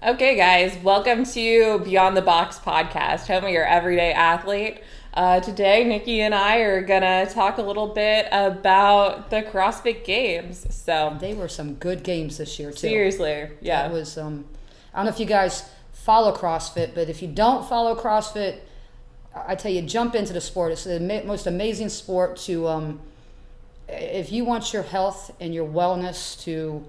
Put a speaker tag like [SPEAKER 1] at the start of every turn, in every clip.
[SPEAKER 1] Okay, guys, welcome to Beyond the Box podcast, home of your everyday athlete. Today, Nikki and I are going to talk a little bit about the CrossFit Games. So
[SPEAKER 2] They were some good games this year, too.
[SPEAKER 1] seriously, yeah.
[SPEAKER 2] It was, I don't know if you guys follow CrossFit, but if you don't follow CrossFit, I tell you, jump into the sport. It's the most amazing sport to, if you want your health and your wellness to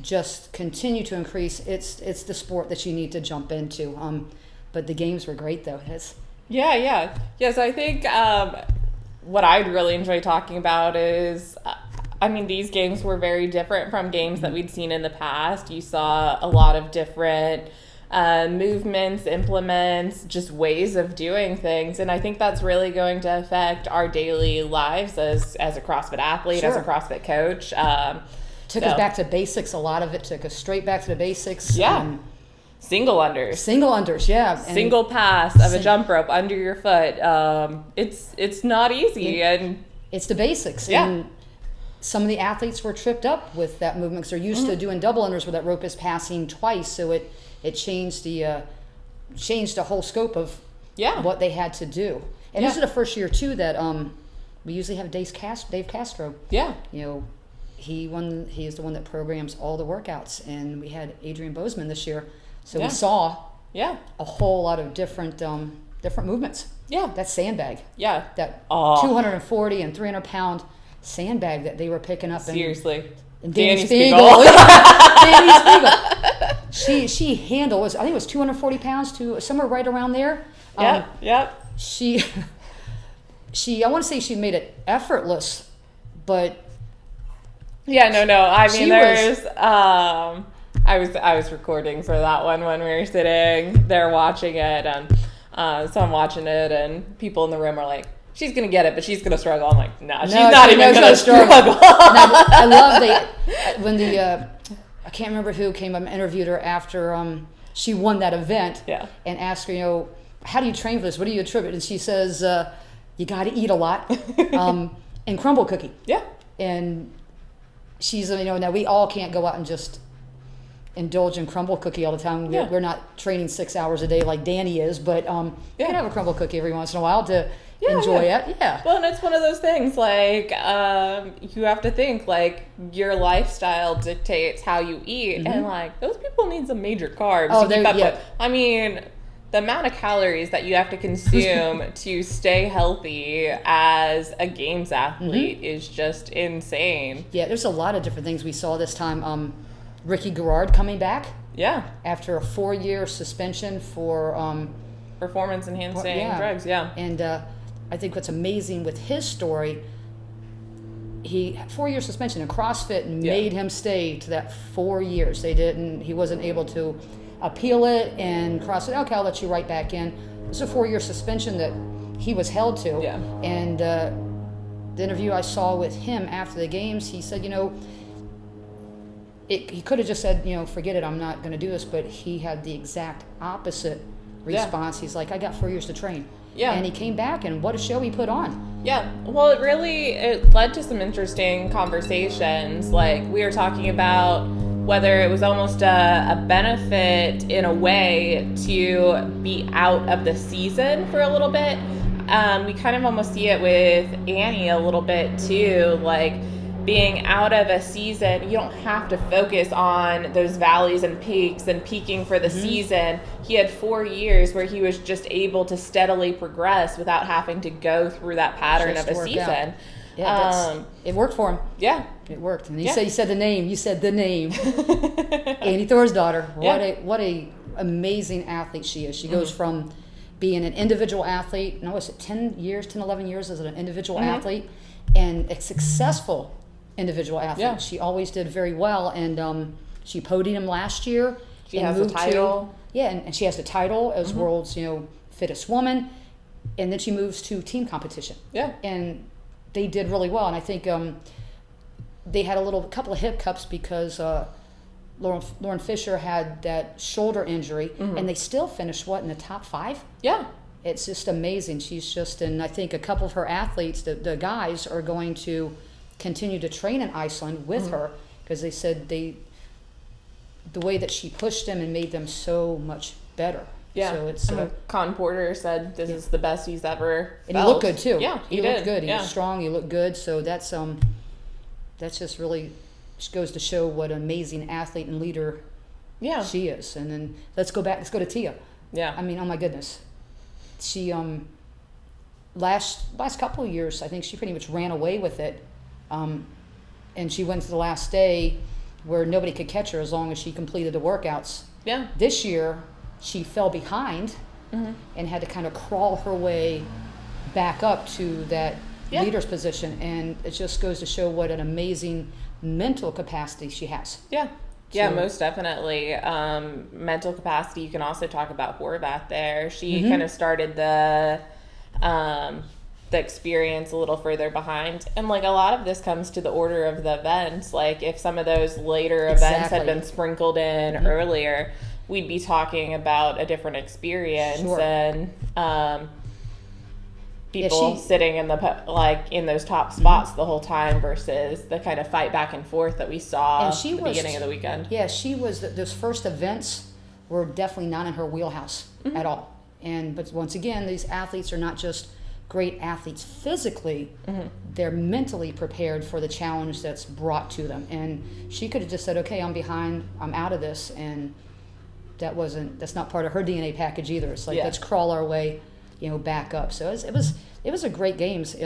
[SPEAKER 2] just continue to increase, it's the sport that you need to jump into. But the games were great, though.
[SPEAKER 1] Yeah. Yes, I think what I'd really enjoy talking about is, these games were very different from games that we'd seen in the past. You saw a lot of different movements, implements, just ways of doing things. And I think that's really going to affect our daily lives as a CrossFit athlete,
[SPEAKER 2] Sure.
[SPEAKER 1] as a CrossFit coach.
[SPEAKER 2] Took us back to basics. A lot of it took us straight back to the basics.
[SPEAKER 1] Yeah. Single unders.
[SPEAKER 2] Single unders, yeah. And
[SPEAKER 1] Single pass of a jump rope under your foot. It's not easy. And
[SPEAKER 2] it's the basics.
[SPEAKER 1] Yeah.
[SPEAKER 2] And some of the athletes were tripped up with that movement because they're used to doing double unders where that rope is passing twice. So it changed the whole scope of what they had to do. And this is the first year too that we usually have Dave Castro.
[SPEAKER 1] Yeah.
[SPEAKER 2] You know, he is the one that programs all the workouts, and we had Adrian Bozeman this year. So we saw a whole lot of different movements.
[SPEAKER 1] Yeah.
[SPEAKER 2] That sandbag.
[SPEAKER 1] Yeah.
[SPEAKER 2] That 240 and 300 pound sandbag that they were picking up.
[SPEAKER 1] Seriously.
[SPEAKER 2] And
[SPEAKER 1] Danny
[SPEAKER 2] Spiegel.
[SPEAKER 1] Spiegel.
[SPEAKER 2] Danny Spiegel. She handled, I think it was 240 pounds to somewhere right around there.
[SPEAKER 1] Yep.
[SPEAKER 2] She I want to say she made it effortless, but
[SPEAKER 1] yeah, no. I mean,
[SPEAKER 2] She
[SPEAKER 1] there's. I was recording for that one when we were sitting there watching it, and so I'm watching it, and people in the room are like, "She's gonna get it, but she's gonna struggle." I'm like, "No, she's not even gonna struggle."
[SPEAKER 2] Now, I love when I can't remember who came up and interviewed her after she won that event, and asked her, how do you train for this? What do you attribute? And she says, you got to eat a lot, and crumble cookie.
[SPEAKER 1] Yeah.
[SPEAKER 2] And she's, now we all can't go out and just indulge in crumble cookie all the time. We're not training 6 hours a day like Danny is, but you can have a crumble cookie every once in a while to enjoy it. Yeah.
[SPEAKER 1] Well, and it's one of those things, like, you have to think, like, your lifestyle dictates how you eat, and, like, those people need some major carbs to keep up with. I mean, the amount of calories that you have to consume to stay healthy as a games athlete is just insane.
[SPEAKER 2] Yeah, there's a lot of different things we saw this time. Ricky Garrard coming back.
[SPEAKER 1] Yeah.
[SPEAKER 2] After a 4-year suspension for
[SPEAKER 1] performance enhancing drugs. Yeah.
[SPEAKER 2] And I think what's amazing with his story, he 4-year suspension, and CrossFit made him stay to that 4 years. He wasn't able to appeal it, and CrossFit, okay, I'll let you right back in. It's a 4-year suspension that he was held to.
[SPEAKER 1] Yeah.
[SPEAKER 2] And the interview I saw with him after the games, he said, he could have just said, forget it, I'm not going to do this, but he had the exact opposite response. He's like, I got 4 years to train.
[SPEAKER 1] Yeah.
[SPEAKER 2] And he came back, and what a show he put on.
[SPEAKER 1] Yeah. Well, it led to some interesting conversations. Like, we were talking about whether it was almost a benefit in a way to be out of the season for a little bit. We kind of almost see it with Annie a little bit too, like being out of a season. You don't have to focus on those valleys and peaks and peaking for the season. He had 4 years where he was just able to steadily progress without having to go through that pattern of a season.
[SPEAKER 2] Yeah, it worked for him.
[SPEAKER 1] Yeah,
[SPEAKER 2] it worked. And you said the name. You said the name. Annie Thor's daughter. What a amazing athlete she is. She goes from being an individual athlete. No, was it 10, 11 years as an individual athlete, and a successful individual athlete. Yeah. She always did very well, and she podiumed last year.
[SPEAKER 1] She has a title.
[SPEAKER 2] And she has the title as world's fittest woman, and then she moves to team competition. Yeah, and they did really well, and I think they had a couple of hiccups because Lauren Fisher had that shoulder injury, and they still finished in the top 5. Yeah, it's just amazing. She's just, and I think a couple of her athletes, the guys, are going to continue to train in Iceland with her because they said the way that she pushed them and made them so much better.
[SPEAKER 1] Yeah.
[SPEAKER 2] So it's
[SPEAKER 1] Con Porter said this is the best he's ever
[SPEAKER 2] and
[SPEAKER 1] felt.
[SPEAKER 2] he looked good too.
[SPEAKER 1] Yeah,
[SPEAKER 2] he looked good. He was strong. He looked good. So that's just really goes to show what an amazing athlete and leader she is. And then let's go to Tia.
[SPEAKER 1] Yeah.
[SPEAKER 2] I mean, oh my goodness. She last couple of years, I think she pretty much ran away with it. And she went to the last day where nobody could catch her as long as she completed the workouts.
[SPEAKER 1] Yeah.
[SPEAKER 2] This year, she fell behind and had to kind of crawl her way back up to that leader's position. And it just goes to show what an amazing mental capacity she has.
[SPEAKER 1] Yeah. Yeah, most definitely. Mental capacity. You can also talk about Horvath there. She kind of started the experience a little further behind. And like a lot of this comes to the order of the events. Like if some of those later events had been sprinkled in earlier, we'd be talking about a different experience and people sitting in in those top spots the whole time versus the kind of fight back and forth that we saw at the beginning of the weekend.
[SPEAKER 2] Yeah, she was those first events were definitely not in her wheelhouse at all. But once again, these athletes are not just great athletes physically, they're mentally prepared for the challenge that's brought to them. And she could have just said, okay, I'm behind, I'm out of this, and that's not part of her DNA package either. It's like, let's crawl our way, back up. So it was a great games.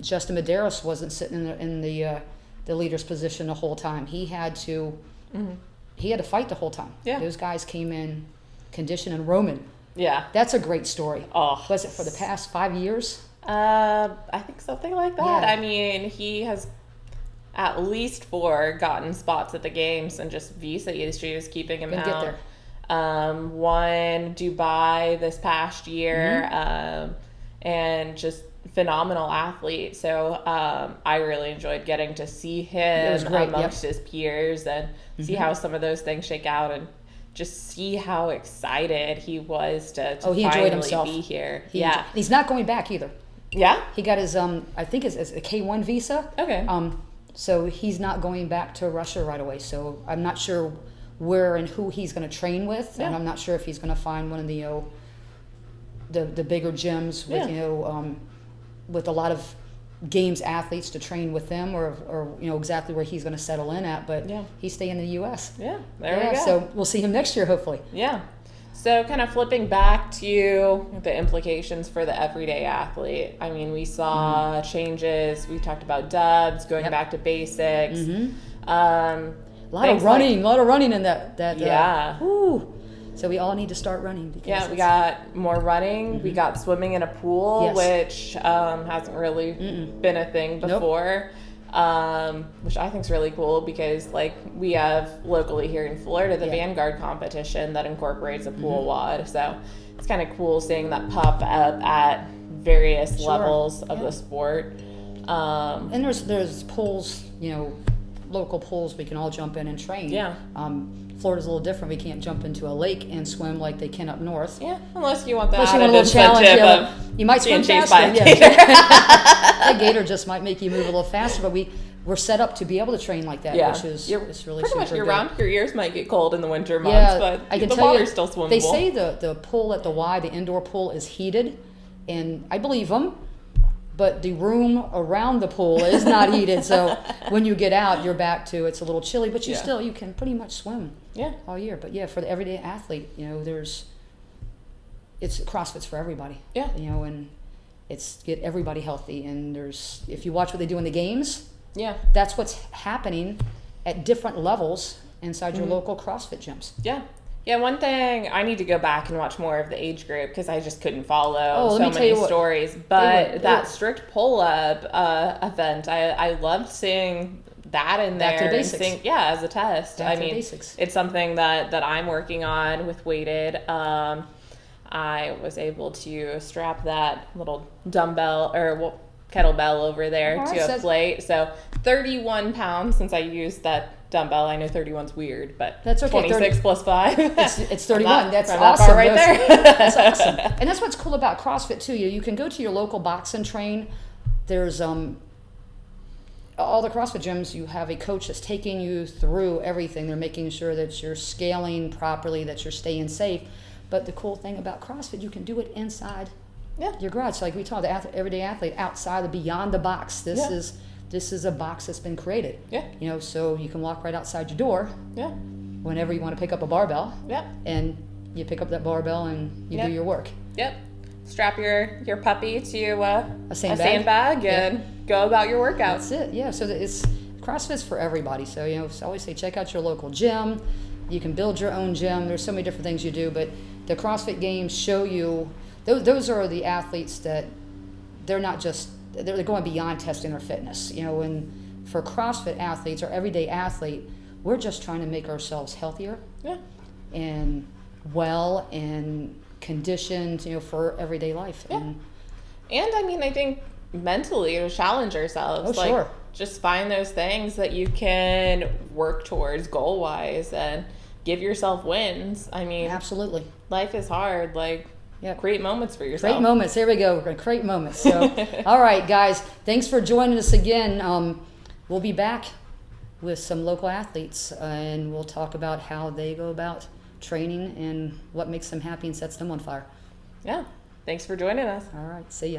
[SPEAKER 2] Justin Medeiros wasn't sitting in the leader's position the whole time. He had to fight the whole time. Yeah. Those guys came in conditioned. And Roman. Yeah. That's a great story. Oh. Was it for the past 5 years?
[SPEAKER 1] I think something like that. Yeah. I mean, he has at least 4 gotten spots at the games, and just visa issues keeping him out. Get there. Won Dubai this past year, and just phenomenal athlete. So I really enjoyed getting to see him amongst his peers and see how some of those things shake out, and just see how excited he was to he finally himself. Be here.
[SPEAKER 2] He's not going back either.
[SPEAKER 1] Yeah?
[SPEAKER 2] He got his, I think it's a K1 visa. Okay. So he's not going back to Russia right away. So I'm not sure where and who he's going to train with, and I'm not sure if he's going to find one of the bigger gyms with with a lot of games athletes to train with them, or exactly where he's going to settle in at. But he's staying in the U.S.
[SPEAKER 1] Yeah, there we go.
[SPEAKER 2] So we'll see him next year, hopefully.
[SPEAKER 1] Yeah. So kind of flipping back to the implications for the everyday athlete. I mean, we saw changes. We talked about dubs, going back to basics.
[SPEAKER 2] A lot of running in that. So we all need to start running.
[SPEAKER 1] Because we got more running. We got swimming in a pool, which hasn't really been a thing before, which I think is really cool because, like, we have locally here in Florida the Vanguard competition that incorporates a pool wad. So it's kind of cool seeing that pop up at various levels of the sport.
[SPEAKER 2] And there's pools, local pools we can all jump in and train. Yeah. Florida's a little different. We can't jump into a lake and swim like they can up north.
[SPEAKER 1] Yeah, unless you want that.
[SPEAKER 2] Unless you want a little challenge. You might swim faster. That gator just might make you move a little faster, but we're set up to be able to train like that, which is it's really
[SPEAKER 1] pretty much year-round. Your ears might get cold in the winter months, but
[SPEAKER 2] I can
[SPEAKER 1] the
[SPEAKER 2] tell
[SPEAKER 1] water's still swimmable.
[SPEAKER 2] They say the pool at the Y, the indoor pool, is heated, and I believe them. But the room around the pool is not heated, so when you get out, you're back to it's a little chilly, but you can pretty much swim all year. But for the everyday athlete, it's CrossFit's for everybody. Yeah. And it's get everybody healthy. And if you watch what they do in the games, that's what's happening at different levels inside your local CrossFit gyms.
[SPEAKER 1] Yeah. Yeah, one thing, I need to go back and watch more of the age group because I just couldn't follow so many stories. But that strict pull-up event, I loved seeing that in there. Back to the basics. As a test. It's something that I'm working on with weighted. I was able to strap that little dumbbell or kettlebell over there to a plate. So 31 pounds since I used that dumbbell. I know 31's weird, but that's okay. 26 plus 5.
[SPEAKER 2] It's 31. That's awesome.
[SPEAKER 1] Right there.
[SPEAKER 2] That's awesome. And that's what's cool about CrossFit too. You can go to your local box and train. There's all the CrossFit gyms, you have a coach that's taking you through everything. They're making sure that you're scaling properly, that you're staying safe. But the cool thing about CrossFit, you can do it inside your garage. So like we talked, the everyday athlete outside, beyond the box. This is a box that's been created. Yeah. You know, so you can walk right outside your door. Yeah. Whenever you want to pick up a barbell. Yeah. And you pick up that barbell and you do your work. Yep.
[SPEAKER 1] Strap your puppy to a sandbag and go about your workout.
[SPEAKER 2] That's it. Yeah. So it's CrossFit's for everybody. So I always say check out your local gym. You can build your own gym. There's so many different things you do, but the CrossFit Games show you those are the athletes that they're not just they're going beyond testing their fitness. And for CrossFit athletes or everyday athlete, we're just trying to make ourselves healthier. Yeah. And well and conditioned, for everyday life. Yeah.
[SPEAKER 1] And I mean, I think mentally to challenge ourselves.
[SPEAKER 2] Oh, sure.
[SPEAKER 1] Just find those things that you can work towards goal-wise and give yourself wins. I mean,
[SPEAKER 2] absolutely.
[SPEAKER 1] Life is hard. Create moments for yourself.
[SPEAKER 2] Create moments. There we go. We're going to create moments. So, all right, guys. Thanks for joining us again. We'll be back with some local athletes, and we'll talk about how they go about training and what makes them happy and sets them on fire.
[SPEAKER 1] Yeah. Thanks for joining us.
[SPEAKER 2] All right. See ya.